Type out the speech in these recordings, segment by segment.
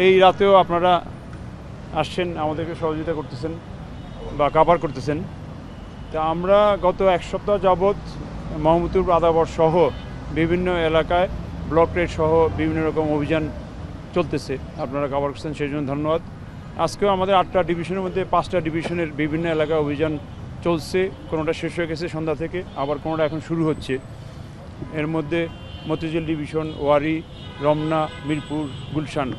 এই রাতেও আপনারা আসছেন, আমাদেরকে সহযোগিতা করতেছেন বা কাভার করতেছেন। তা আমরা গত এক সপ্তাহ যাবৎ মোহাম্মদপুর আদাবর সহ বিভিন্ন এলাকায় ব্লক রেড সহ বিভিন্ন রকম অভিযান চলতেছে, আপনারা কাভার করছেন, সেই জন্য ধন্যবাদ। আজকেও আমাদের 8টা ডিভিশনের মধ্যে 5টা ডিভিশনের বিভিন্ন এলাকায় অভিযান চলছে, কোনোটা শেষ হয়ে গেছে সন্ধ্যা থেকে, আবার কোনোটা এখন শুরু হচ্ছে। এর মধ্যে মতিঝিল ডিভিশন, ওয়ারি, রমনা, মিরপুর, গুলশান।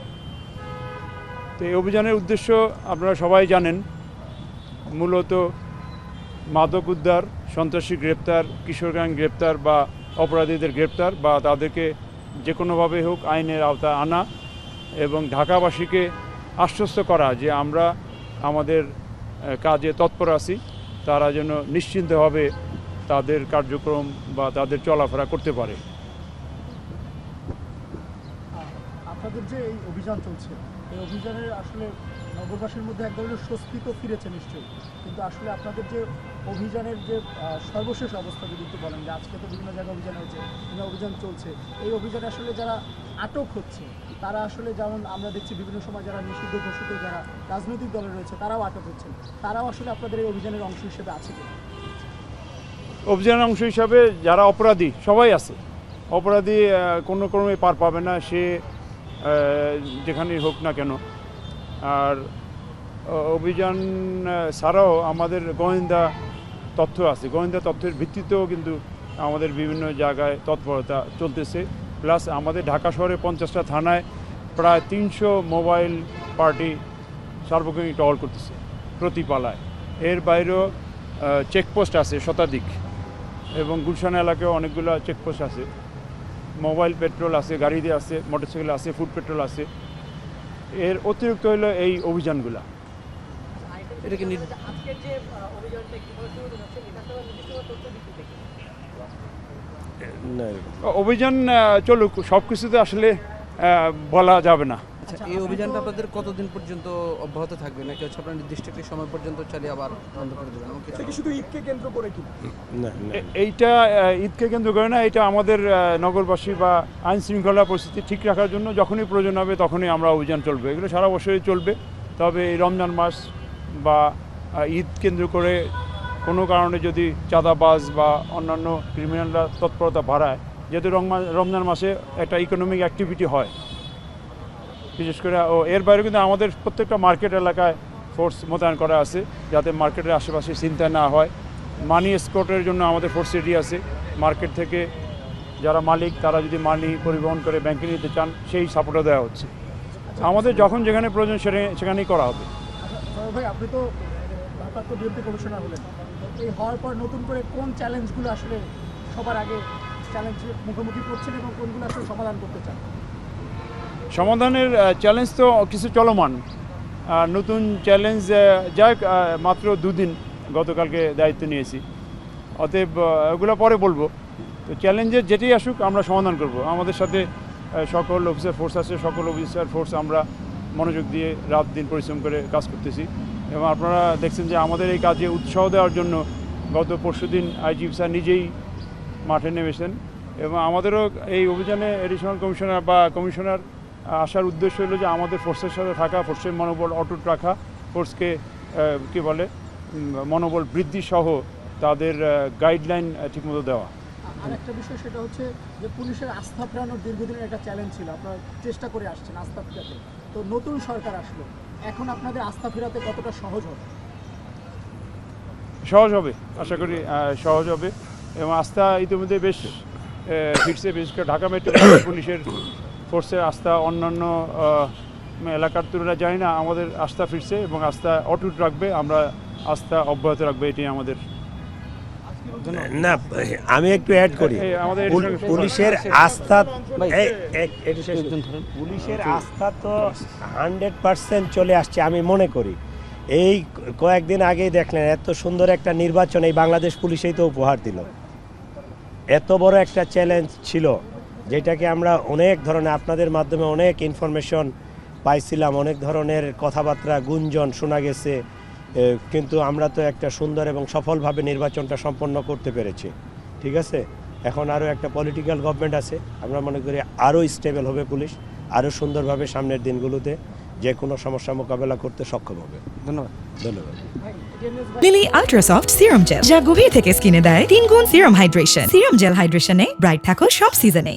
তো এই অভিযানের উদ্দেশ্য আপনারা সবাই জানেন, মূলত মাদক উদ্ধার, সন্ত্রাসী গ্রেপ্তার, কিশোর গ্যাং গ্রেপ্তার বা অপরাধীদের গ্রেপ্তার বা তাদেরকে যে কোনোভাবে হোক আইনের আওতায় আনা এবং ঢাকাবাসীকে আশ্বস্ত করা যে আমরা আমাদের কাজে তৎপর আছি, তারা যেন নিশ্চিন্তভাবে তাদের কার্যক্রম বা তাদের চলাফেরা করতে পারে। আপনাদের যে এই অভিযান চলছে, এই অভিযানের আসলে নগরবাসীর মধ্যে এক ধরনের স্বস্তি তো ফিরেছে নিশ্চয়ই, কিন্তু আসলে আপনাদের যে অভিযানের যে সর্বশেষ অবস্থা যদি একটু বলেন, যে আজকে তো বিভিন্ন জায়গায় অভিযান হয়েছে, বিভিন্ন অভিযান চলছে, এই অভিযানে আসলে যারা আটক হচ্ছে তারা আসলে, যেমন আমরা দেখছি বিভিন্ন সময় যারা নিষিদ্ধ ঘোষিত যারা রাজনৈতিক দলে রয়েছে তারাও আটক হচ্ছেন, তারাও আসলে আপনাদের এই অভিযানের অংশ হিসেবে আছে কি? অভিযানের অংশ হিসাবে যারা অপরাধী সবাই আছে। অপরাধী কোনো ক্রমে পার পাবে না, সে যেখানেই হোক না কেন। আর অভিযান ছাড়াও আমাদের গোয়েন্দা তথ্য আছে, গোয়েন্দা তথ্যের ভিত্তিতেও কিন্তু আমাদের বিভিন্ন জায়গায় তৎপরতা চলতেছে। প্লাস আমাদের ঢাকা শহরে 50টা থানায় প্রায় 300 মোবাইল পার্টি সার্বক্ষণিক টহল করতেছে প্রতি পালায়। এর বাইরেও চেকপোস্ট আছে শতাধিক, এবং গুলশান এলাকায় অনেকগুলো চেকপোস্ট আছে। মোবাইল পেট্রোল আছে, গাড়িতে আছে, মোটরসাইকেল আছে, ফুড পেট্রোল আছে। এর অতিরিক্ত হলো এই অভিযানগুলা। অভিযান চলুক, সব কিছুতে আসলে বলা যাবে না। আচ্ছা, এই অভিযানটা আপনাদের কতদিন পর্যন্ত অব্যাহত থাকবে, নাকি হচ্ছে আপনার নির্দিষ্ট একটি সময় পর্যন্ত চালিয়ে আবার বন্ধ করে দেবেন? শুধু ঈদকে কেন্দ্র করে কি? এইটা ঈদকে কেন্দ্র করে না, এটা আমাদের নগরবাসী বা আইন শৃঙ্খলা পরিস্থিতি ঠিক রাখার জন্য যখনই প্রয়োজন হবে তখনই আমরা অভিযান চলবে। এগুলো সারা বছরই চলবে। তবে এই রমজান মাস বা ঈদ কেন্দ্র করে কোনো কারণে যদি চাঁদাবাজ বা অন্যান্য ক্রিমিনালরা তৎপরতা বাড়ায়, যেহেতু রমজান মাসে একটা ইকোনমিক অ্যাক্টিভিটি হয় বিশেষ করে, এর বাইরে কিন্তু আমাদের প্রত্যেকটা মার্কেট এলাকায় ফোর্স মোতায়েন করা আছে, যাতে মার্কেটের আশেপাশে চিন্তা না হয়। মানি এসকর্টের জন্য আমাদের ফোর্স রেডি আছে। মার্কেট থেকে যারা মালিক তারা যদি মানি পরিবহন করে ব্যাংকে নিতে চান, সেই সাপোর্টও দেওয়া হচ্ছে। আমাদের যখন যেখানে প্রয়োজন সেখানেই করা হবে। ভাই, আপনি তো ভারপ্রাপ্ত বিএনপি কমিশনার হলেন, এই হওয়ার পর নতুন করে কোন চ্যালেঞ্জগুলো আসলে সবার আগে চ্যালেঞ্জের মুখোমুখি করছেন এবং কোনগুলো আসলে সমাধান করতে চান? সমাধানের চ্যালেঞ্জ তো কিছু চলমান, নতুন চ্যালেঞ্জ যাক মাত্র 2 দিন গতকালকে দায়িত্ব নিয়েছি, অতএব ওগুলো পরে বলবো। তো চ্যালেঞ্জের যেটাই আসুক আমরা সমাধান করব। আমাদের সাথে সকল অফিসার ফোর্স আছে, সকল অফিসার ফোর্স আমরা মনোযোগ দিয়ে রাত দিন পরিশ্রম করে কাজ করতেছি। এবং আপনারা দেখছেন যে আমাদের এই কাজে উৎসাহ দেওয়ার জন্য গত পরশুদিন আইজিপি স্যার নিজেই মাঠে নেমেছেন। এবং আমাদেরও এই অভিযানে এডিশনাল কমিশনার বা কমিশনার আসার উদ্দেশ্য হলো যে আমাদের ফোর্সের সাথে থাকা, ফোর্সের মনোবল অটুট রাখা, ফোর্সকে কী বলে মনোবল বৃদ্ধি সহ তাদের গাইডলাইন ঠিকমতো দেওয়া। আর একটা বিষয় সেটা হচ্ছে যে পুলিশের আস্থা ফেরানোর দীর্ঘদিনের একটা চ্যালেঞ্জ ছিল, আপনারা চেষ্টা করে আসছেন আস্থা ফেরাতে। তো নতুন সরকার আসলো, এখন আপনাদের আস্থা ফেরাতে কতটা সহজ হবে? সহজ হবে, আশা করি সহজ হবে। এবং আস্থা ইতিমধ্যে বেশ ফিরছে, বিশেষ করে ঢাকা মেট্রোপলিটন পুলিশের ফোর্সের আস্থা অন্যান্য এলাকার তুলনায় জানি না, আমাদের আস্থা ফিরছে এবং আস্থা অটুট রাখবে, আমরা আস্থা অব্যাহত রাখবে, এটাই আমাদের। না, আমি একটু অ্যাড করি। পুলিশের আস্থা পুলিশের আস্থা তো 100% চলে আসছে আমি মনে করি। এই কয়েকদিন আগেই দেখলেন এত সুন্দর একটা নির্বাচন এই বাংলাদেশ পুলিশেই তো উপহার দিল। এত বড় একটা চ্যালেঞ্জ ছিল, যেটাকে আমরা অনেক ধরনের আপনাদের মাধ্যমে অনেক ইনফরমেশন পাইছিলাম, অনেক ধরনের কথাবার্তা গুঞ্জন শোনা গেছে, কিন্তু আমরা তো একটা সুন্দর এবং সফলভাবে নির্বাচনটা সম্পন্ন করতে পেরেছি। ঠিক আছে, এখন আরও একটা পলিটিক্যাল গভর্নমেন্ট আছে, আমরা মনে করি আরও স্টেবল হবে পুলিশ, আরও সুন্দরভাবে সামনের দিনগুলোতে যে কোনো সমস্যা মোকাবেলা করতে সক্ষম হবে। ধন্যবাদ। ধন্যবাদ। লিলি আল্ট্রাসফট সিরাম জেল, যা গভীর থেকে স্কিনে দেয় 3 গুণ সিরাম হাইড্রেশন। সিরাম জেল হাইড্রেশনে ব্রাইট থাকো সব সিজনে।